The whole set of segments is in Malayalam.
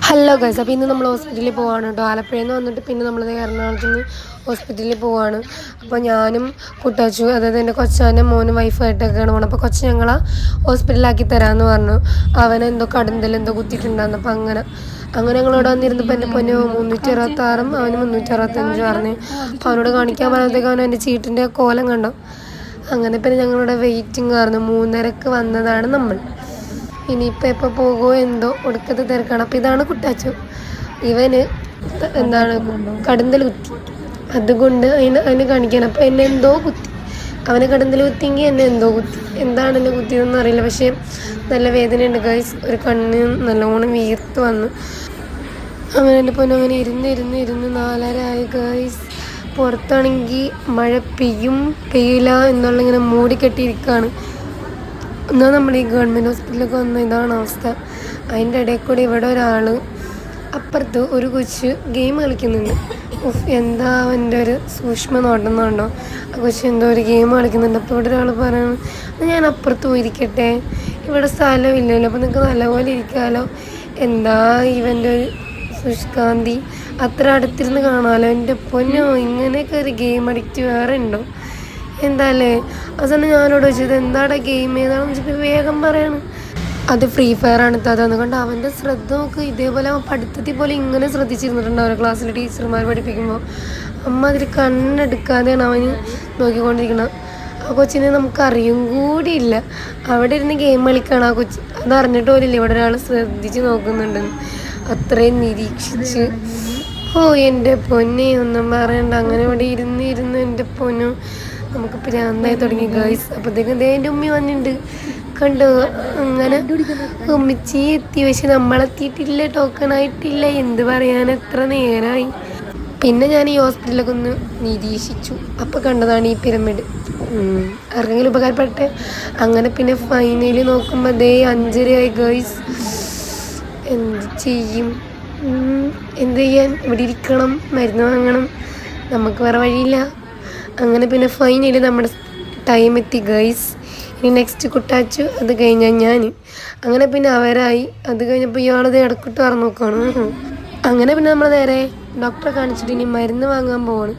ഹലോ ഗൈസ്, അപ്പോൾ ഇന്ന് നമ്മൾ ഹോസ്പിറ്റലിൽ പോവാണ് കേട്ടോ. ആലപ്പുഴയിൽ നിന്ന് വന്നിട്ട് പിന്നെ നമ്മൾ എറണാകുളത്ത് നിന്ന് ഹോസ്പിറ്റലിൽ പോവാണ്. അപ്പോൾ ഞാനും കുട്ടാച്ചു, അതായത് എൻ്റെ കൊച്ചാൻ്റെ മോനും വൈഫായിട്ടൊക്കെയാണ് പോകണം. അപ്പോൾ കൊച്ചു ഞങ്ങളെ ഹോസ്പിറ്റലിലാക്കി തരാമെന്ന് പറഞ്ഞു. അവനെന്തോ കടന്തലെന്തോ കുത്തിയിട്ടുണ്ടായിരുന്നു. അപ്പോൾ അങ്ങനെ ഞങ്ങളിവിടെ വന്നിരുന്നപ്പോൾ എൻ്റെ പൊന്ന് 366 അവന് 365 പറഞ്ഞു. അപ്പോൾ അവനോട് കാണിക്കാൻ പറയുമ്പോഴത്തേക്കും അവൻ എൻ്റെ ചീട്ടിൻ്റെ കോലം കണ്ടോ. അങ്ങനെ പിന്നെ ഞങ്ങളിവിടെ വെയിറ്റിംഗ് ആയിരുന്നു. 3:30 വന്നതാണ് നമ്മൾ. ഇനിയിപ്പോൾ എപ്പോൾ പോകുമോ എന്തോ, ഒടുക്കത്തെ തിരക്കാണ്. അപ്പോൾ ഇതാണ് കുട്ടാച്ചു. ഇവന് എന്താണ് കടന്തൽ കുത്തി, അതുകൊണ്ട് അതിന് കാണിക്കണം. അപ്പോൾ എന്നെ എന്തോ കുത്തി, അവനെ കടന്തൽ കുത്തിയെങ്കിൽ എന്നെ എന്തോ കുത്തി. എന്താണ് എന്നെ കുത്തിയതെന്ന് അറിയില്ല, പക്ഷേ നല്ല വേദനയുണ്ട് ഗൈസ്. ഒരു കണ്ണ് നല്ലോണം വീർത്ത് വന്നു. അങ്ങനെ എൻ്റെ പൊന്നെ അങ്ങനെ ഇരുന്ന് 4:30 ആയി ഗൈസ്. പുറത്താണെങ്കിൽ മഴ പെയ്യില്ല എന്നുള്ള ഇങ്ങനെ മൂടിക്കെട്ടിയിരിക്കുകയാണ്. എന്നാൽ നമ്മൾ ഈ ഗവൺമെൻറ് ഹോസ്പിറ്റലിലൊക്കെ വന്ന ഇതാണ് അവസ്ഥ. അതിൻ്റെ ഇടയിൽ കൂടെ ഇവിടെ ഒരാൾ അപ്പുറത്ത് ഒരു കൊച്ച് ഗെയിം കളിക്കുന്നുണ്ട്. എന്താ അവൻ്റെ ഒരു സൂക്ഷ്മ നോട്ടുന്നുണ്ടോ, ആ കൊച്ച് എന്തോ ഒരു ഗെയിം കളിക്കുന്നുണ്ട്. അപ്പോൾ ഇവിടെ ഒരാൾ പറയുന്നത് ഞാൻ അപ്പുറത്ത് പോയിരിക്കട്ടെ, ഇവിടെ സ്ഥലമില്ലല്ലോ, അപ്പോൾ നിങ്ങൾക്ക് നല്ലപോലെ ഇരിക്കാമല്ലോ. എന്താ ഇവൻ്റെ ഒരു ശുഷ്കാന്തി, അത്ര അടുത്തിരുന്ന് കാണാമല്ലോ. എൻ്റെ പൊന്നോ, ഇങ്ങനെയൊക്കെ ഒരു ഗെയിം അഡിക്റ്റ് വേറെ ഉണ്ടോ എന്താല്ലേ. അവസാനം ഞാനോട് ചോദിച്ചത് എന്താടാ ഗെയിം ഏതാണെന്ന് വെച്ചിട്ട് വേഗം പറയാണ് അത് ഫ്രീ ഫയർ ആണ്. അതെന്ന് കണ്ട് അവൻ്റെ ശ്രദ്ധ നോക്ക്. ഇതേപോലെ അവൻ പഠിത്തത്തിൽ പോലെ ഇങ്ങനെ ശ്രദ്ധിച്ചിരുന്നിട്ടുണ്ടാവും ക്ലാസ്സിൽ ടീച്ചർമാർ പഠിപ്പിക്കുമ്പോൾ. അമ്മ അതിൽ കണ്ണെടുക്കാതെയാണ് അവന് നോക്കിക്കൊണ്ടിരിക്കണം. ആ കൊച്ചിനെ നമുക്കറിയും കൂടിയില്ല, അവിടെ ഇരുന്ന് ഗെയിം കളിക്കുകയാണ് ആ കൊച്ച്. അതറിഞ്ഞിട്ട് പോലില്ല ഇവിടെ ഒരാൾ ശ്രദ്ധിച്ച് നോക്കുന്നുണ്ടെന്ന്. അത്രയും നിരീക്ഷിച്ച്. എൻ്റെ പൊന്നെ ഒന്നും പറയണ്ട. അങ്ങനെ ഇവിടെ ഇരുന്ന് എൻ്റെ പൊന്നു നമുക്ക് പ്രാന്തായി തുടങ്ങി ഗൈസ്. അപ്പോഴത്തേക്കും എൻ്റെ ഉമ്മി വന്നിട്ടുണ്ട് കണ്ടു. അങ്ങനെ ഉമ്മിച്ചി എത്തി, പക്ഷെ നമ്മളെത്തിയിട്ടില്ല, ടോക്കൺ ആയിട്ടില്ല. എന്ത് പറയാൻ, എത്ര നേരമായി. പിന്നെ ഞാൻ ഈ ഹോസ്പിറ്റലൊക്കെ ഒന്ന് നിരീക്ഷിച്ചു. അപ്പോൾ കണ്ടതാണ് ഈ പിരമിഡ്. ആർക്കെങ്കിലും ഉപകാരപ്പെട്ടെ. അങ്ങനെ പിന്നെ ഫൈനലി നോക്കുമ്പോൾ 5:30 ആയി ഗൈസ്. എന്ത് ചെയ്യും, എന്ത് ചെയ്യാൻ, ഇവിടെ ഇരിക്കണം, മരുന്ന് വാങ്ങണം, നമുക്ക് വേറെ വഴിയില്ല. അങ്ങനെ പിന്നെ ഫൈനലി നമ്മുടെ ടൈം എത്തി ഗൈസ്. ഇനി നെക്സ്റ്റ് കുട്ടാച്ചു, അത് കഴിഞ്ഞാൽ ഞാൻ. അങ്ങനെ പിന്നെ അവരായി. അത് കഴിഞ്ഞപ്പോൾ ഇയാളത് ഇടക്കിട്ട് പറഞ്ഞു നോക്കുകയാണ്. അങ്ങനെ പിന്നെ നമ്മൾ നേരെ ഡോക്ടറെ കാണിച്ചിട്ട് ഇനി മരുന്ന് വാങ്ങാൻ പോവാണ്.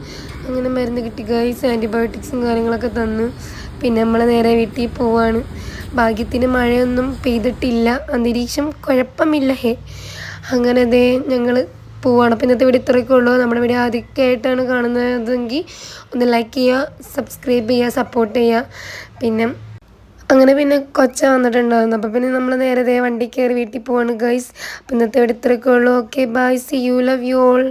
അങ്ങനെ മരുന്ന് കിട്ടി ഗൈസ്, ആൻറ്റിബയോട്ടിക്സും കാര്യങ്ങളൊക്കെ തന്നു. പിന്നെ നമ്മൾ നേരെ വീട്ടിൽ പോവാണ്. ഭാഗ്യത്തിന് മഴയൊന്നും പെയ്തിട്ടില്ല, അന്തരീക്ഷം കുഴപ്പമില്ല. അങ്ങനെ ഞങ്ങൾ പോവാണ്. അപ്പോൾ ഇന്നത്തെ വീഡിയോ ഇത്രയൊക്കെ ഉള്ളൂ. നമ്മുടെ വീഡിയോ ആദ്യമായിട്ടാണ് കാണുന്നതെങ്കിൽ ഒന്ന് ലൈക്ക് ചെയ്യുക, സബ്സ്ക്രൈബ് ചെയ്യുക, സപ്പോർട്ട് ചെയ്യുക. പിന്നെ കൊച്ച വന്നിട്ടുണ്ടായിരുന്നു. അപ്പോൾ പിന്നെ നമ്മൾ നേരെ വണ്ടി കയറി വീട്ടിൽ പോവാണ് ഗൈസ്. അപ്പോൾ ഇന്നത്തെ വീഡിയോ ഇത്രയൊക്കെ ഉള്ളൂ. Okay bye, see you, love you all.